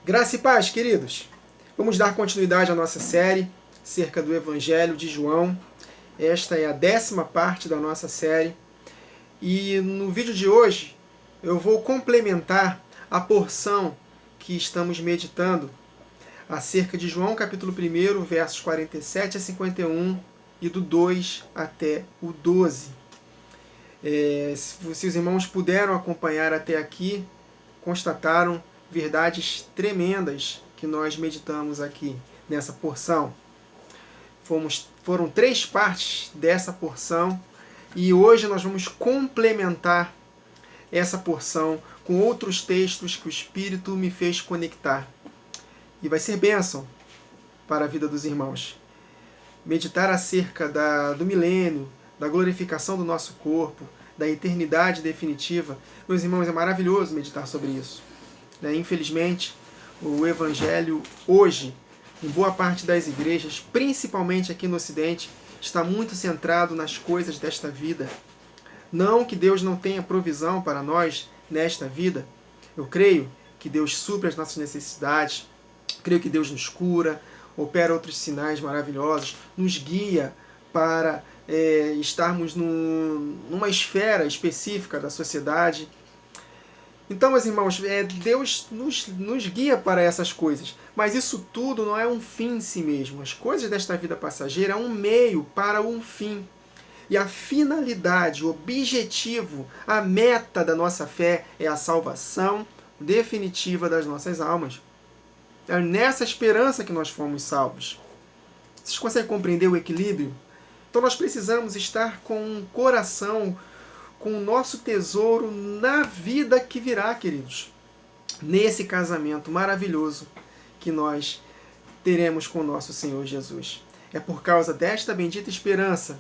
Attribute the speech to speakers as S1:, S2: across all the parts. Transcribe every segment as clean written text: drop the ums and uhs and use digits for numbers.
S1: Graça e paz, queridos. Vamos dar continuidade à nossa série acerca do Evangelho de João. Esta é a 10ª parte da nossa série. E no vídeo de hoje eu vou complementar a porção que estamos meditando acerca de João capítulo 1, versos 47 a 51 e do 2 até o 12. Se os irmãos puderam acompanhar até aqui, constataram verdades tremendas que nós meditamos aqui nessa porção. Foram 3 partes dessa porção e hoje nós vamos complementar essa porção com outros textos que o Espírito me fez conectar. E vai ser bênção para a vida dos irmãos. Meditar acerca do milênio, da glorificação do nosso corpo, da eternidade definitiva. Meus irmãos, é maravilhoso meditar sobre isso. Infelizmente, o Evangelho hoje, em boa parte das igrejas, principalmente aqui no Ocidente, está muito centrado nas coisas desta vida. Não que Deus não tenha provisão para nós nesta vida. Eu creio que Deus supre as nossas necessidades, creio que Deus nos cura, opera outros sinais maravilhosos, nos guia para estarmos numa esfera específica da sociedade. Então, meus irmãos, Deus nos guia para essas coisas. Mas isso tudo não é um fim em si mesmo. As coisas desta vida passageira é um meio para um fim. E a finalidade, o objetivo, a meta da nossa fé é a salvação definitiva das nossas almas. É nessa esperança que nós fomos salvos. Vocês conseguem compreender o equilíbrio? Então nós precisamos estar com um coração, com o nosso tesouro na vida que virá, queridos. Nesse casamento maravilhoso que nós teremos com o nosso Senhor Jesus. É por causa desta bendita esperança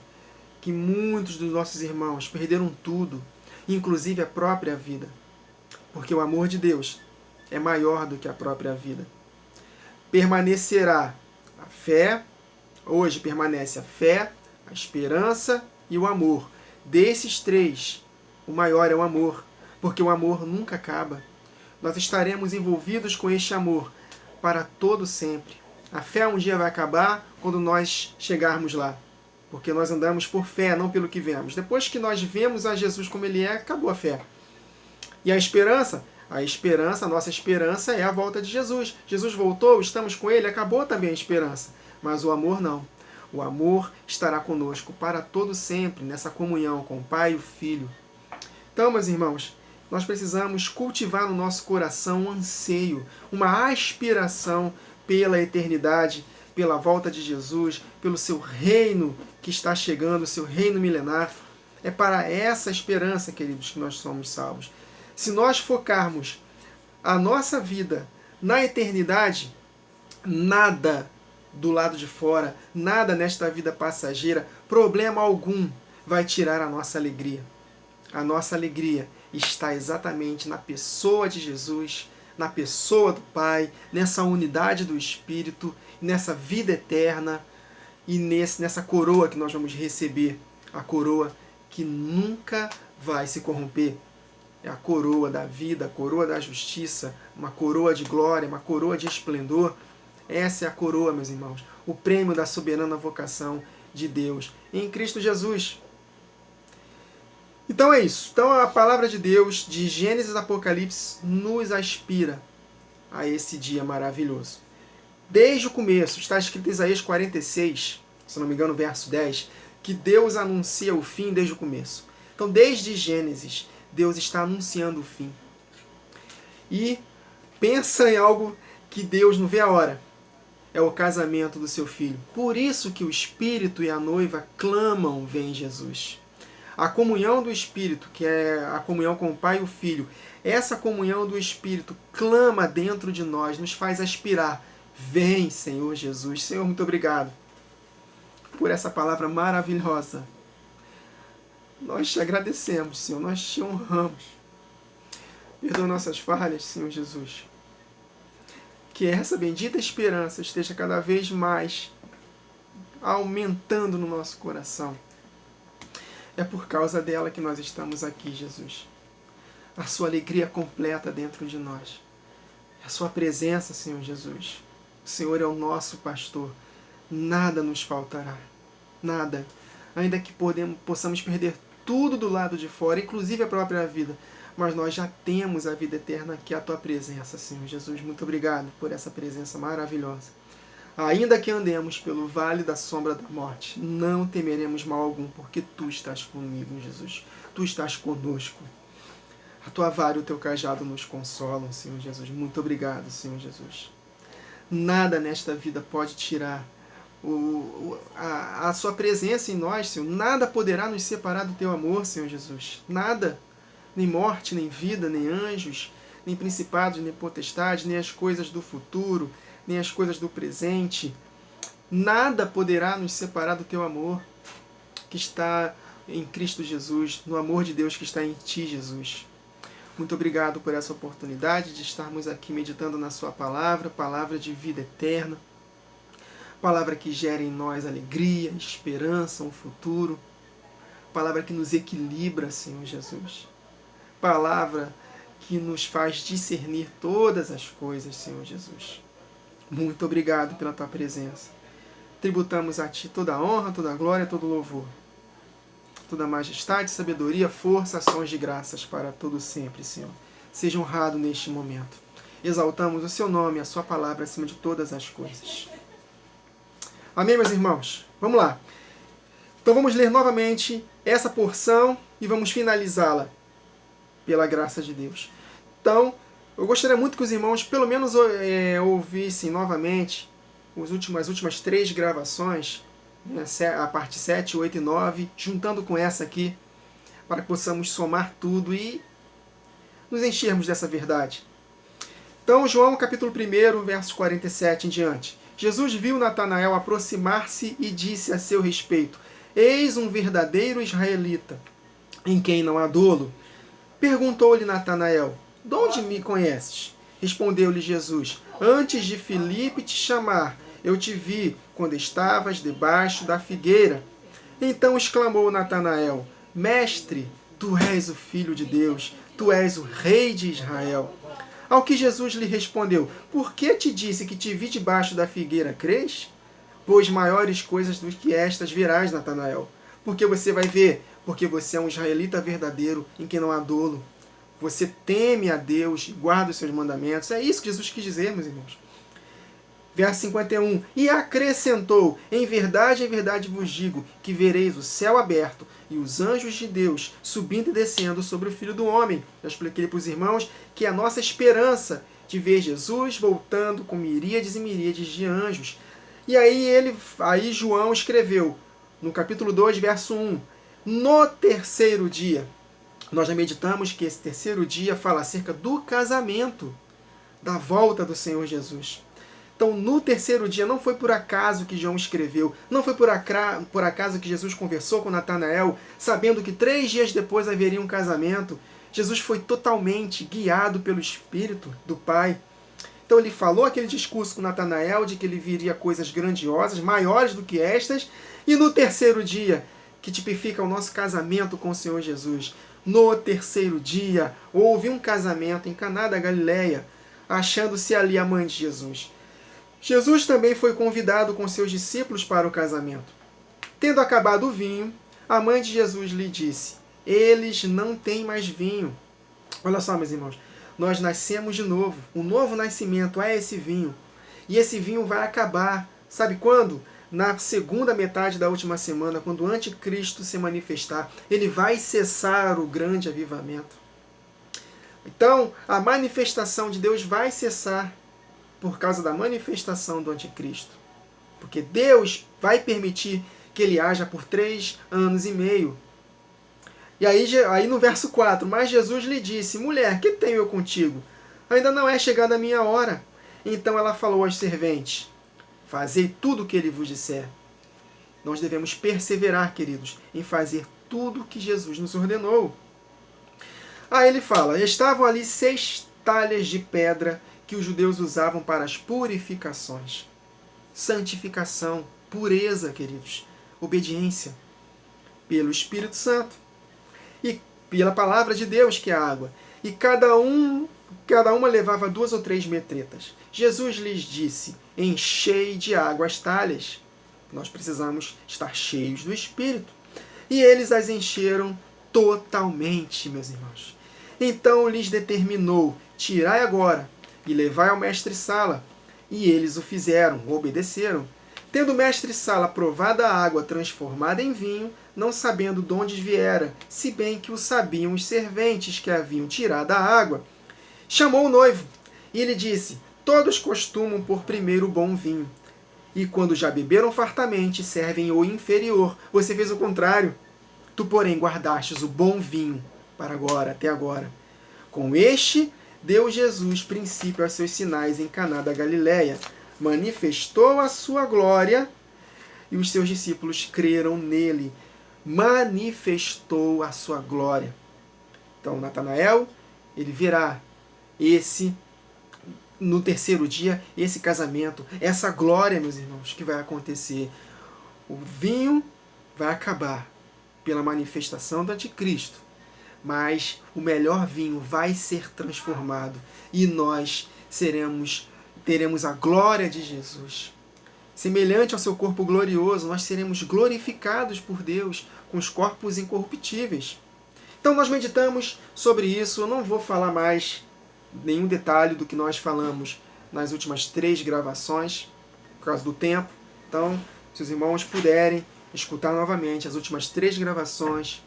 S1: que muitos dos nossos irmãos perderam tudo, inclusive a própria vida. Porque o amor de Deus é maior do que a própria vida. Permanecerá a fé, hoje permanece a fé, a esperança e o amor. Desses 3, o maior é o amor, porque o amor nunca acaba. Nós estaremos envolvidos com este amor para todo sempre. A fé um dia vai acabar quando nós chegarmos lá, porque nós andamos por fé, não pelo que vemos. Depois que nós vemos a Jesus como Ele é, acabou a fé. E a esperança? A nossa esperança é a volta de Jesus. Jesus voltou, estamos com Ele, acabou também a esperança. Mas o amor não. O amor estará conosco para todo sempre, nessa comunhão com o Pai e o Filho. Então, meus irmãos, nós precisamos cultivar no nosso coração um anseio, uma aspiração pela eternidade, pela volta de Jesus, pelo seu reino que está chegando, o seu reino milenar. É para essa esperança, queridos, que nós somos salvos. Se nós focarmos a nossa vida na eternidade, nada do lado de fora, nada nesta vida passageira, problema algum vai tirar a nossa alegria. A nossa alegria está exatamente na pessoa de Jesus, na pessoa do Pai, nessa unidade do Espírito, nessa vida eterna e nessa coroa que nós vamos receber, a coroa que nunca vai se corromper. É a coroa da vida, a coroa da justiça, uma coroa de glória, uma coroa de esplendor. Essa é a coroa, meus irmãos, o prêmio da soberana vocação de Deus em Cristo Jesus. Então é isso. Então a palavra de Deus, de Gênesis a Apocalipse, nos aspira a esse dia maravilhoso. Desde o começo, está escrito em Isaías 46, se não me engano, verso 10, que Deus anuncia o fim desde o começo. Então, desde Gênesis, Deus está anunciando o fim. E pensa em algo que Deus não vê a hora. É o casamento do seu filho. Por isso que o Espírito e a noiva clamam, vem Jesus. A comunhão do Espírito, que é a comunhão com o Pai e o Filho, essa comunhão do Espírito clama dentro de nós, nos faz aspirar. Vem, Senhor Jesus. Senhor, muito obrigado por essa palavra maravilhosa. Nós te agradecemos, Senhor, nós te honramos. Perdoa nossas falhas, Senhor Jesus. Que essa bendita esperança esteja cada vez mais aumentando no nosso coração. É por causa dela que nós estamos aqui, Jesus. A sua alegria completa dentro de nós. a sua presença, Senhor Jesus. O Senhor é o nosso pastor. Nada nos faltará. Nada. Ainda que possamos perder tudo do lado de fora, inclusive a própria vida, mas nós já temos a vida eterna, que é a tua presença, Senhor Jesus. Muito obrigado por essa presença maravilhosa. Ainda que andemos pelo vale da sombra da morte, não temeremos mal algum, porque tu estás comigo, Jesus. Tu estás conosco. A tua vara e o teu cajado nos consolam, Senhor Jesus. Muito obrigado, Senhor Jesus. Nada nesta vida pode tirar a sua presença em nós, Senhor. Nada poderá nos separar do teu amor, Senhor Jesus. Nada. Nem morte, nem vida, nem anjos, nem principados, nem potestades, nem as coisas do futuro, nem as coisas do presente. Nada poderá nos separar do teu amor que está em Cristo Jesus, no amor de Deus que está em ti, Jesus. Muito obrigado por essa oportunidade de estarmos aqui meditando na sua palavra, palavra de vida eterna, palavra que gera em nós alegria, esperança, um futuro, palavra que nos equilibra, Senhor Jesus, palavra que nos faz discernir todas as coisas, Senhor Jesus. Muito obrigado pela tua presença. Tributamos a ti toda a honra, toda a glória, todo o louvor, toda a majestade, sabedoria, força, ações de graças para todo sempre, Senhor. Seja honrado neste momento. Exaltamos o seu nome e a sua palavra acima de todas as coisas. Amém, meus irmãos? Vamos lá. Então vamos ler novamente essa porção e vamos finalizá-la pela graça de Deus. Então, eu gostaria muito que os irmãos pelo menos ouvissem novamente as últimas 3 gravações, a parte 7, 8 e 9, juntando com essa aqui, para que possamos somar tudo e nos enchermos dessa verdade. Então, João capítulo 1, versos 47 em diante. Jesus viu Natanael aproximar-se e disse a seu respeito: Eis um verdadeiro israelita, em quem não há dolo. Perguntou-lhe Natanael: De onde me conheces? Respondeu-lhe Jesus: Antes de Filipe te chamar, eu te vi quando estavas debaixo da figueira. Então exclamou Natanael: Mestre, tu és o Filho de Deus, tu és o Rei de Israel. Ao que Jesus lhe respondeu: Por que te disse que te vi debaixo da figueira, crês? Pois maiores coisas do que estas verás, Natanael. Porque você vai ver, porque você é um israelita verdadeiro, em quem não há dolo. Você teme a Deus, guarda os seus mandamentos. É isso que Jesus quis dizer, meus irmãos. Verso 51. E acrescentou: em verdade vos digo, que vereis o céu aberto e os anjos de Deus subindo e descendo sobre o Filho do Homem. Já expliquei para os irmãos que é a nossa esperança de ver Jesus voltando com miríades e miríades de anjos. E aí João escreveu, no capítulo 2, verso 1, no terceiro dia. Nós já meditamos que esse terceiro dia fala acerca do casamento, da volta do Senhor Jesus. Então, no terceiro dia, não foi por acaso que João escreveu, não foi por acaso que Jesus conversou com Natanael, sabendo que 3 dias depois haveria um casamento. Jesus foi totalmente guiado pelo Espírito do Pai. Então, ele falou aquele discurso com Natanael de que ele viria coisas grandiosas, maiores do que estas, e no terceiro dia, que tipifica o nosso casamento com o Senhor Jesus, no terceiro dia, houve um casamento em Caná da Galileia, achando-se ali a mãe de Jesus. Jesus também foi convidado com seus discípulos para o casamento. Tendo acabado o vinho, a mãe de Jesus lhe disse: Eles não têm mais vinho. Olha só, meus irmãos, nós nascemos de novo. Um novo nascimento é esse vinho. E esse vinho vai acabar. Sabe quando? Na segunda metade da última semana, quando o anticristo se manifestar, ele vai cessar o grande avivamento. Então, a manifestação de Deus vai cessar por causa da manifestação do anticristo. Porque Deus vai permitir que ele haja por 3 anos e meio. E aí no verso 4, mas Jesus lhe disse: Mulher, que tenho eu contigo? Ainda não é chegada a minha hora. Então ela falou aos serventes: Fazei tudo o que ele vos disser. Nós devemos perseverar, queridos, em fazer tudo o que Jesus nos ordenou. Aí ele fala: Estavam ali 6 talhas de pedra que os judeus usavam para as purificações. Santificação, pureza, queridos. Obediência. Pelo Espírito Santo. E pela palavra de Deus, que é a água. E cada um Cada uma levava 2 ou 3 metretas. Jesus lhes disse: enchei de água as talhas. Nós precisamos estar cheios do Espírito. E eles as encheram totalmente, meus irmãos. Então lhes determinou: tirai agora e levai ao mestre-sala. E eles o fizeram, obedeceram. Tendo o mestre-sala provado a água transformada em vinho, não sabendo de onde viera, se bem que o sabiam os serventes que haviam tirado a água, chamou o noivo e lhe disse: todos costumam pôr primeiro o bom vinho, e quando já beberam fartamente, servem o inferior. Você fez o contrário. Tu, porém, guardastes o bom vinho para agora, até agora. Com este, deu Jesus princípio a seus sinais em Caná da Galileia. Manifestou a sua glória e os seus discípulos creram nele. Manifestou a sua glória. Então, Natanael, ele verá no terceiro dia, esse casamento, essa glória, meus irmãos, que vai acontecer. O vinho vai acabar pela manifestação do anticristo, mas o melhor vinho vai ser transformado e nós teremos a glória de Jesus. Semelhante ao seu corpo glorioso, nós seremos glorificados por Deus com os corpos incorruptíveis. Então nós meditamos sobre isso. Eu não vou falar mais nenhum detalhe do que nós falamos nas últimas 3 gravações, por causa do tempo. Então, se os irmãos puderem escutar novamente as últimas 3 gravações,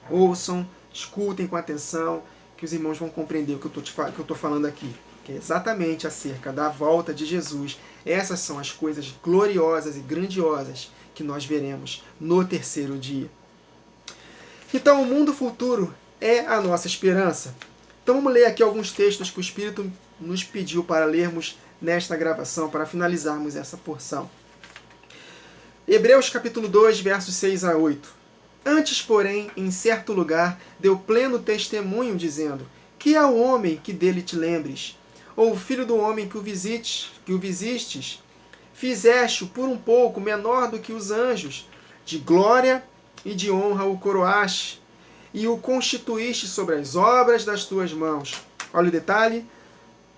S1: ouçam, escutem com atenção, que os irmãos vão compreender o que eu estou falando aqui, que é exatamente acerca da volta de Jesus. Essas são as coisas gloriosas e grandiosas que nós veremos no terceiro dia. Então, o mundo futuro é a nossa esperança. Então vamos ler aqui alguns textos que o Espírito nos pediu para lermos nesta gravação, para finalizarmos essa porção. Hebreus capítulo 2, versos 6 a 8. Antes, porém, em certo lugar, deu pleno testemunho, dizendo: que é o homem que dele te lembres? Ou o filho do homem que o visistes? Fizeste-o por um pouco menor do que os anjos, de glória e de honra o coroaste, e o constituíste sobre as obras das tuas mãos. Olha o detalhe.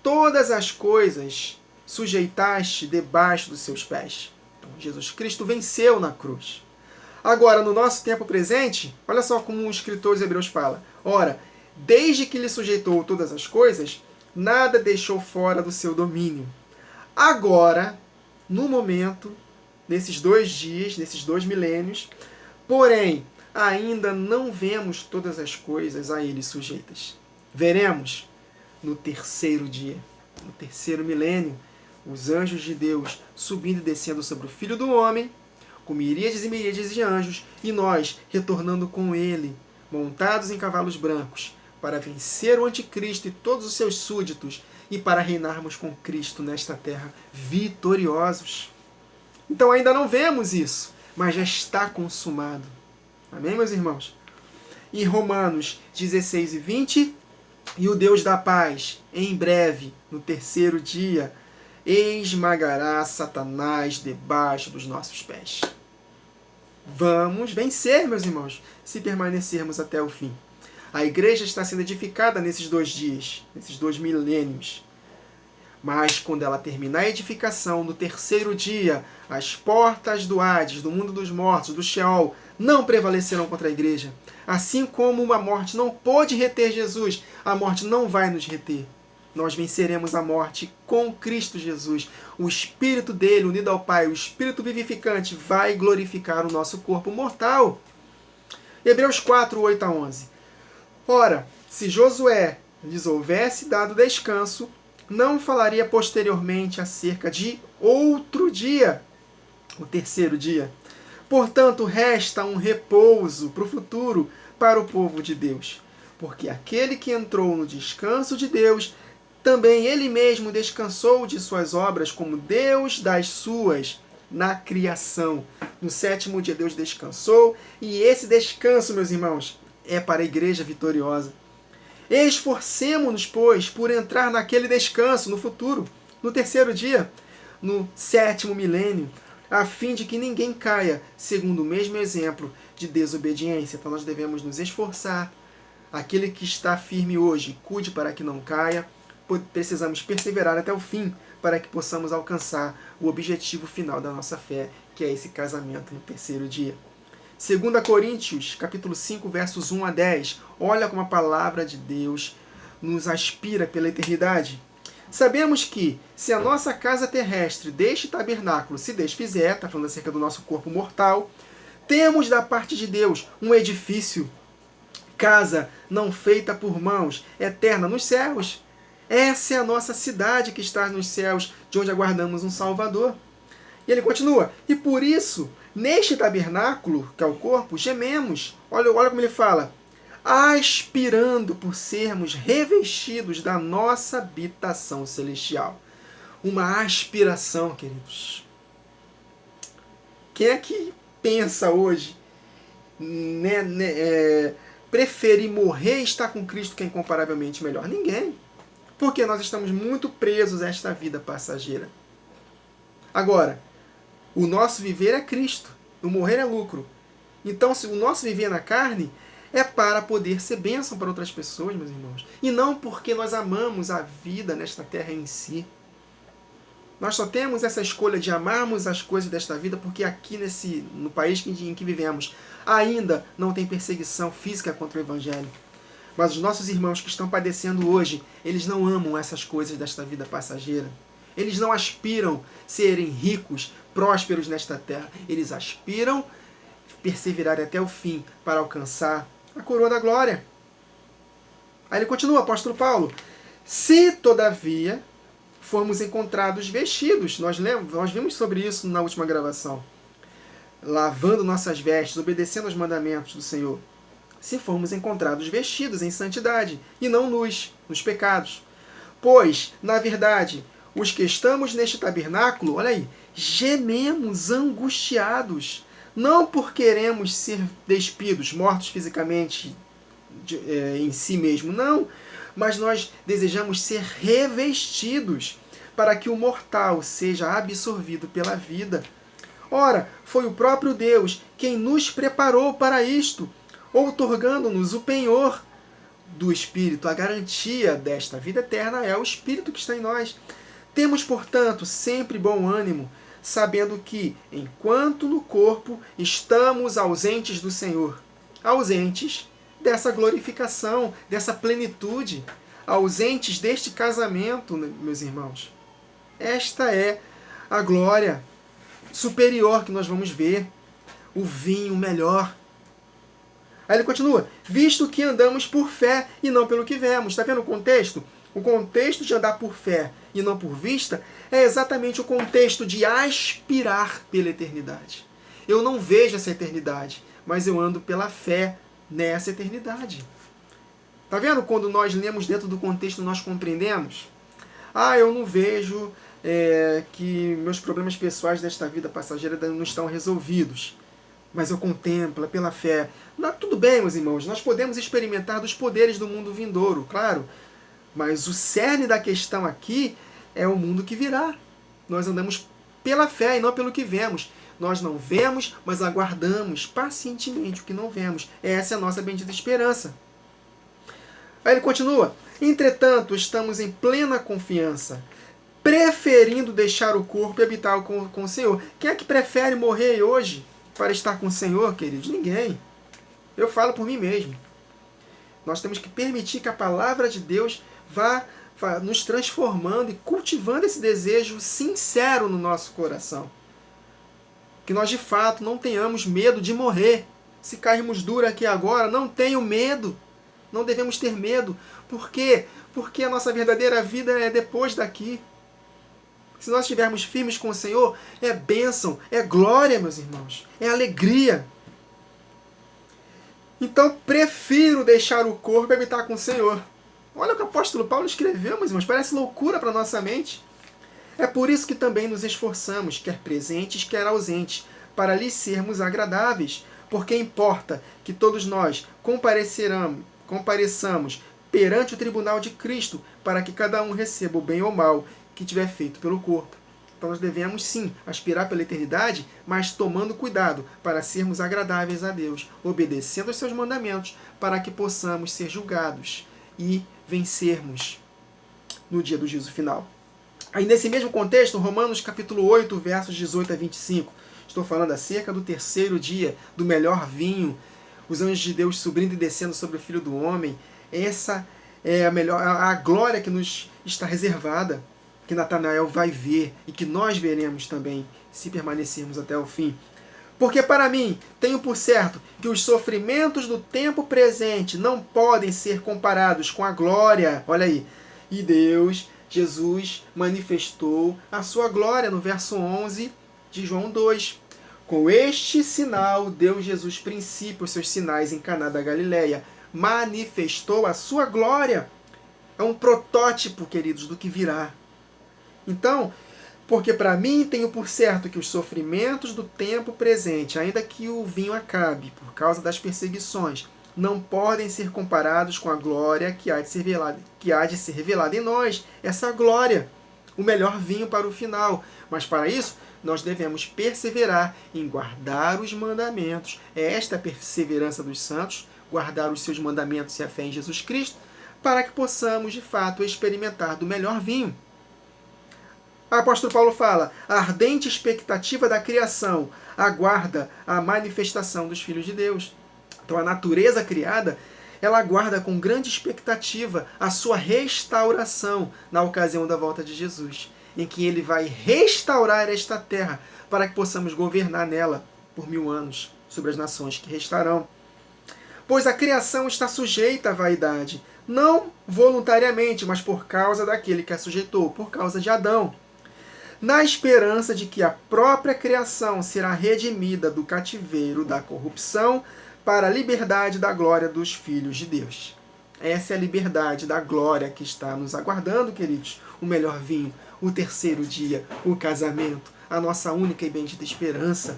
S1: Todas as coisas sujeitaste debaixo dos seus pés. Então, Jesus Cristo venceu na cruz. Agora, no nosso tempo presente, olha só como o escritor dos Hebreus fala. Ora, desde que lhe sujeitou todas as coisas, nada deixou fora do seu domínio. Agora, no momento, nesses 2 dias, nesses 2 milênios, porém, ainda não vemos todas as coisas a ele sujeitas. Veremos no terceiro dia, no terceiro milênio, os anjos de Deus subindo e descendo sobre o Filho do Homem, com miríades e miríades de anjos, e nós retornando com ele, montados em cavalos brancos, para vencer o anticristo e todos os seus súditos, e para reinarmos com Cristo nesta terra, vitoriosos. Então ainda não vemos isso, mas já está consumado. Amém, meus irmãos? E Romanos 16 e 20, e o Deus da paz, em breve, no terceiro dia, esmagará Satanás debaixo dos nossos pés. Vamos vencer, meus irmãos, se permanecermos até o fim. A igreja está sendo edificada nesses 2 dias, nesses 2 milênios. Mas quando ela terminar a edificação, no terceiro dia, as portas do Hades, do mundo dos mortos, do Sheol, não prevalecerão contra a igreja. Assim como a morte não pôde reter Jesus, a morte não vai nos reter. Nós venceremos a morte com Cristo Jesus. O Espírito dele, unido ao Pai, o Espírito vivificante, vai glorificar o nosso corpo mortal. Hebreus 4, 8 a 11. Ora, se Josué lhes houvesse dado descanso, não falaria posteriormente acerca de outro dia, o terceiro dia. Portanto, resta um repouso para o futuro para o povo de Deus. Porque aquele que entrou no descanso de Deus, também ele mesmo descansou de suas obras como Deus das suas na criação. No 7º dia Deus descansou, e esse descanso, meus irmãos, é para a igreja vitoriosa. Esforcemo-nos, pois, por entrar naquele descanso no futuro, no terceiro dia, no 7º milênio, a fim de que ninguém caia segundo o mesmo exemplo de desobediência. Então nós devemos nos esforçar. Aquele que está firme hoje, cuide para que não caia, precisamos perseverar até o fim para que possamos alcançar o objetivo final da nossa fé, que é esse casamento no terceiro dia. 2 Coríntios, capítulo 5, versos 1 a 10. Olha como a palavra de Deus nos aspira pela eternidade. Sabemos que, se a nossa casa terrestre deste tabernáculo se desfizer, está falando acerca do nosso corpo mortal, temos da parte de Deus um edifício, casa não feita por mãos, eterna nos céus. Essa é a nossa cidade que está nos céus, de onde aguardamos um Salvador. E ele continua, e por isso, neste tabernáculo, que é o corpo, gememos. Olha como ele fala, aspirando por sermos revestidos da nossa habitação celestial. Uma aspiração, queridos. Quem é que pensa hoje preferir morrer e estar com Cristo, que é incomparavelmente melhor? Ninguém. Porque nós estamos muito presos a esta vida passageira. Agora, o nosso viver é Cristo, o morrer é lucro. Então, se o nosso viver na carne é para poder ser bênção para outras pessoas, meus irmãos. E não porque nós amamos a vida nesta terra em si. Nós só temos essa escolha de amarmos as coisas desta vida porque aqui no país em que vivemos ainda não tem perseguição física contra o Evangelho. Mas os nossos irmãos que estão padecendo hoje, eles não amam essas coisas desta vida passageira. Eles não aspiram serem ricos, prósperos nesta terra. Eles aspiram perseverar até o fim para alcançar a coroa da glória. Aí ele continua, apóstolo Paulo. Se, todavia, formos encontrados vestidos, nós vimos sobre isso na última gravação, lavando nossas vestes, obedecendo aos mandamentos do Senhor. Se formos encontrados vestidos em santidade, e não nus, nos pecados. Pois, na verdade, os que estamos neste tabernáculo, olha aí, gememos angustiados, não por queremos ser despidos, mortos fisicamente em si mesmo, não, mas nós desejamos ser revestidos para que o mortal seja absorvido pela vida. Ora, foi o próprio Deus quem nos preparou para isto, outorgando-nos o penhor do Espírito. A garantia desta vida eterna é o Espírito que está em nós. Temos, portanto, sempre bom ânimo, sabendo que, enquanto no corpo, estamos ausentes do Senhor, ausentes dessa glorificação, dessa plenitude, ausentes deste casamento, meus irmãos. Esta é a glória superior que nós vamos ver, o vinho melhor. Aí ele continua, visto que andamos por fé e não pelo que vemos. Está vendo o contexto? O contexto de andar por fé e não por vista é exatamente o contexto de aspirar pela eternidade. Eu não vejo essa eternidade, mas eu ando pela fé nessa eternidade. Está vendo quando nós lemos dentro do contexto nós compreendemos? Eu não vejo que meus problemas pessoais desta vida passageira não estão resolvidos. Mas eu contemplo pela fé. Tudo bem, meus irmãos, nós podemos experimentar dos poderes do mundo vindouro, claro. Mas o cerne da questão aqui é o mundo que virá. Nós andamos pela fé e não pelo que vemos. Nós não vemos, mas aguardamos pacientemente o que não vemos. Essa é a nossa bendita esperança. Aí ele continua. Entretanto, estamos em plena confiança, preferindo deixar o corpo e habitar com o Senhor. Quem é que prefere morrer hoje para estar com o Senhor, queridos? Ninguém. Eu falo por mim mesmo. Nós temos que permitir que a palavra de Deus vá nos transformando e cultivando esse desejo sincero no nosso coração. Que nós, de fato, não tenhamos medo de morrer. Se cairmos duro aqui agora, não tenham medo. Não devemos ter medo. Por quê? Porque a nossa verdadeira vida é depois daqui. Se nós estivermos firmes com o Senhor, é bênção, é glória, meus irmãos. É alegria. Então, prefiro deixar o corpo e habitar com o Senhor. Olha o que o apóstolo Paulo escreveu, meus irmãos. Parece loucura para a nossa mente. É por isso que também nos esforçamos, quer presentes, quer ausentes, para lhes sermos agradáveis. Porque importa que todos nós compareçamos perante o tribunal de Cristo, para que cada um receba o bem ou mal que tiver feito pelo corpo. Então nós devemos sim aspirar pela eternidade, mas tomando cuidado para sermos agradáveis a Deus, obedecendo aos seus mandamentos, para que possamos ser julgados e vencermos no dia do juízo final. Aí nesse mesmo contexto, Romanos capítulo 8, versos 18 a 25, estou falando acerca do terceiro dia, do melhor vinho, os anjos de Deus subindo e descendo sobre o Filho do Homem. Essa é a glória que nos está reservada, que Natanael vai ver e que nós veremos também, se permanecermos até o fim. Porque para mim, tenho por certo que os sofrimentos do tempo presente não podem ser comparados com a glória. Olha aí. E Deus, Jesus, manifestou a sua glória no verso 11 de João 2. Com este sinal, deu Jesus princípio aos seus sinais em Caná da Galileia. Manifestou a sua glória. É um protótipo, queridos, do que virá. Então, porque para mim tenho por certo que os sofrimentos do tempo presente, ainda que o vinho acabe por causa das perseguições, não podem ser comparados com a glória que há de ser revelada em nós. Essa glória, o melhor vinho para o final. Mas para isso, nós devemos perseverar em guardar os mandamentos. É esta a perseverança dos santos, guardar os seus mandamentos e a fé em Jesus Cristo, para que possamos, de fato, experimentar do melhor vinho. O apóstolo Paulo fala, a ardente expectativa da criação aguarda a manifestação dos filhos de Deus. Então a natureza criada, ela aguarda com grande expectativa a sua restauração na ocasião da volta de Jesus, em que ele vai restaurar esta terra para que possamos governar nela por 1000 anos sobre as nações que restarão. Pois a criação está sujeita à vaidade, não voluntariamente, mas por causa daquele que a sujeitou, por causa de Adão, na esperança de que a própria criação será redimida do cativeiro da corrupção para a liberdade da glória dos filhos de Deus. Essa é a liberdade da glória que está nos aguardando, queridos. O melhor vinho, o terceiro dia, o casamento, a nossa única e bendita esperança.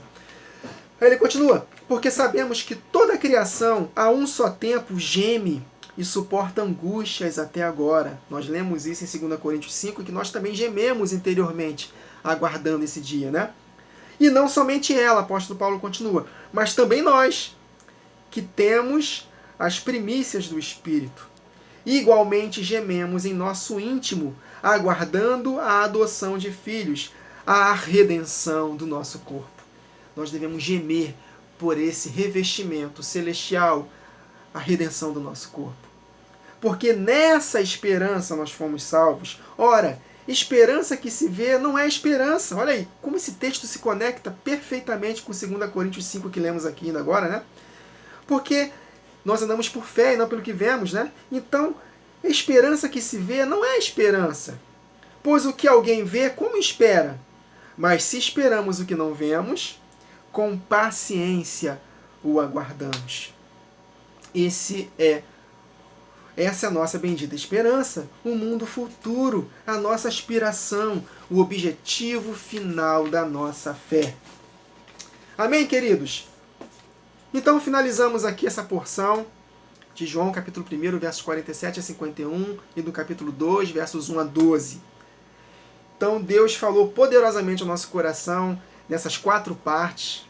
S1: Aí ele continua, porque sabemos que toda a criação a um só tempo geme e suporta angústias até agora. Nós lemos isso em 2 Coríntios 5, que nós também gememos interiormente, aguardando esse dia, né? E não somente ela, apóstolo Paulo continua, mas também nós, que temos as primícias do Espírito. Igualmente gememos em nosso íntimo, aguardando a adoção de filhos, a redenção do nosso corpo. Nós devemos gemer por esse revestimento celestial, a redenção do nosso corpo. Porque nessa esperança nós fomos salvos. Ora, esperança que se vê não é esperança. Olha aí, como esse texto se conecta perfeitamente com 2 Coríntios 5 que lemos aqui ainda agora, né? Porque nós andamos por fé e não pelo que vemos, né? Então, esperança que se vê não é esperança. Pois o que alguém vê, como espera? Mas se esperamos o que não vemos, com paciência o aguardamos. Essa é a nossa bendita esperança, o mundo futuro, a nossa aspiração, o objetivo final da nossa fé. Amém, queridos? Então finalizamos aqui essa porção de João, capítulo 1, versos 47 a 51, e do capítulo 2, versos 1 a 12. Então Deus falou poderosamente ao nosso coração nessas 4 partes,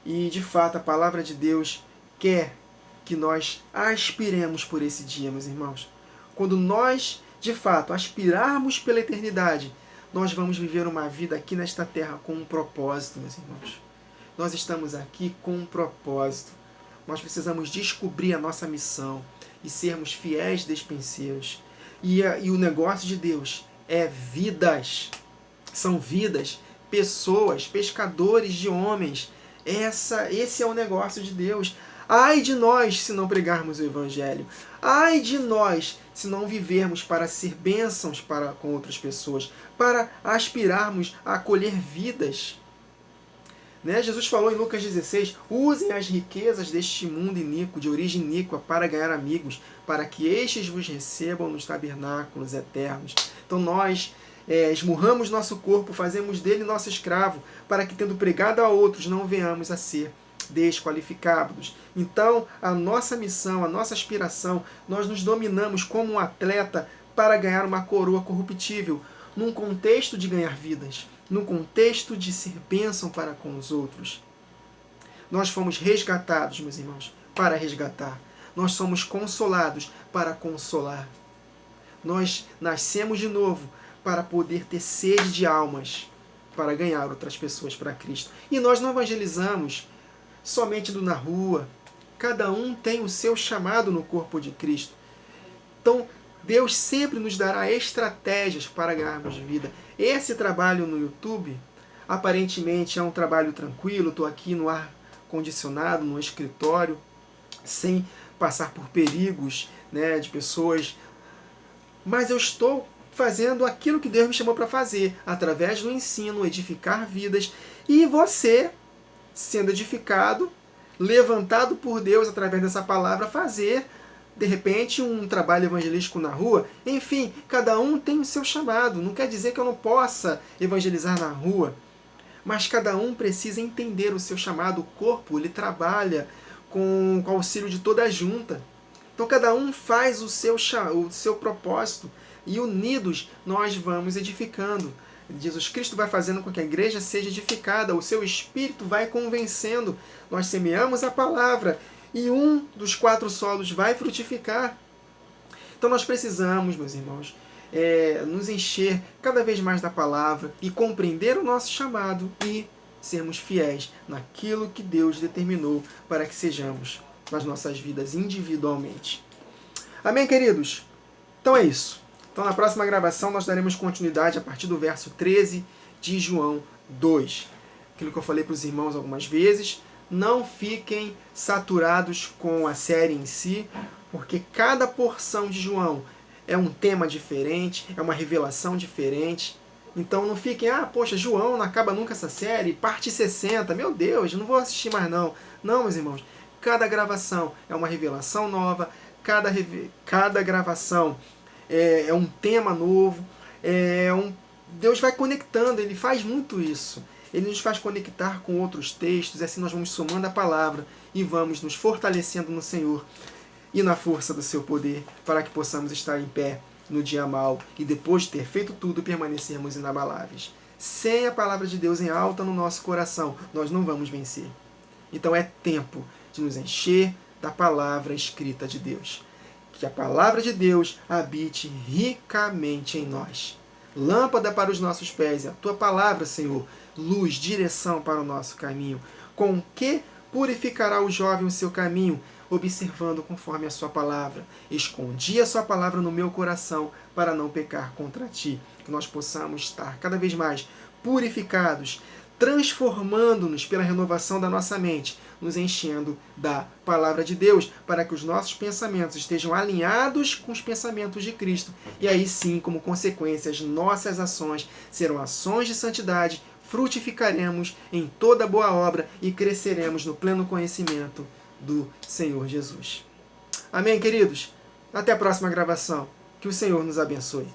S1: e de fato a palavra de Deus quer que nós aspiremos por esse dia, meus irmãos. Quando nós, de fato, aspirarmos pela eternidade, nós vamos viver uma vida aqui nesta terra com um propósito, meus irmãos. Nós estamos aqui com um propósito. Nós precisamos descobrir a nossa missão e sermos fiéis despenseiros. E o negócio de Deus é vidas. São vidas, pessoas, pescadores de homens. Esse é o negócio de Deus. Ai de nós se não pregarmos o Evangelho. Ai de nós se não vivermos para ser bênçãos com outras pessoas, para aspirarmos a acolher vidas. Né? Jesus falou em Lucas 16, usem as riquezas deste mundo iníquo, de origem iníqua, para ganhar amigos, para que estes vos recebam nos tabernáculos eternos. Então nós esmurramos nosso corpo, fazemos dele nosso escravo, para que, tendo pregado a outros, não venhamos a ser desqualificados. Então, a nossa missão, a nossa aspiração, nós nos dominamos como um atleta para ganhar uma coroa corruptível, num contexto de ganhar vidas, num contexto de ser bênção para com os outros. Nós fomos resgatados, meus irmãos, para resgatar. Nós somos consolados para consolar. Nós nascemos de novo para poder ter sede de almas, para ganhar outras pessoas para Cristo. E nós não evangelizamos somente na rua. Cada um tem o seu chamado no corpo de Cristo. Então, Deus sempre nos dará estratégias para ganharmos vida. Esse trabalho no YouTube, aparentemente é um trabalho tranquilo. Estou aqui no ar-condicionado, no escritório, sem passar por perigos, né, de pessoas. Mas eu estou fazendo aquilo que Deus me chamou para fazer, através do ensino, edificar vidas. E você, sendo edificado, levantado por Deus através dessa palavra, fazer, de repente, um trabalho evangelístico na rua. Enfim, cada um tem o seu chamado. Não quer dizer que eu não possa evangelizar na rua, mas cada um precisa entender o seu chamado. O corpo, ele trabalha com o auxílio de toda a junta. Então cada um faz o seu propósito e unidos nós vamos edificando. Jesus Cristo vai fazendo com que a igreja seja edificada, o seu Espírito vai convencendo. Nós semeamos a palavra e um dos 4 solos vai frutificar. Então nós precisamos, meus irmãos, nos encher cada vez mais da palavra e compreender o nosso chamado e sermos fiéis naquilo que Deus determinou para que sejamos nas nossas vidas individualmente. Amém, queridos? Então é isso. Então na próxima gravação nós daremos continuidade a partir do verso 13 de João 2. Aquilo que eu falei para os irmãos algumas vezes, não fiquem saturados com a série em si, porque cada porção de João é um tema diferente, é uma revelação diferente. Então não fiquem, poxa, João, não acaba nunca essa série, parte 60, meu Deus, não vou assistir mais não. Não, meus irmãos, cada gravação é uma revelação nova, cada gravação é um tema novo, Deus vai conectando, Ele faz muito isso. Ele nos faz conectar com outros textos, e assim nós vamos somando a palavra e vamos nos fortalecendo no Senhor e na força do seu poder, para que possamos estar em pé no dia mau e depois de ter feito tudo, permanecermos inabaláveis. Sem a palavra de Deus em alta no nosso coração, nós não vamos vencer. Então é tempo de nos encher da palavra escrita de Deus. Que a palavra de Deus habite ricamente em nós. Lâmpada para os nossos pés, a tua palavra, Senhor, luz, direção para o nosso caminho. Com que purificará o jovem o seu caminho? Observando conforme a sua palavra. Escondi a sua palavra no meu coração para não pecar contra ti. Que nós possamos estar cada vez mais purificados, transformando-nos pela renovação da nossa mente, nos enchendo da palavra de Deus, para que os nossos pensamentos estejam alinhados com os pensamentos de Cristo. E aí sim, como consequência, as nossas ações serão ações de santidade, frutificaremos em toda boa obra e cresceremos no pleno conhecimento do Senhor Jesus. Amém, queridos? Até a próxima gravação. Que o Senhor nos abençoe.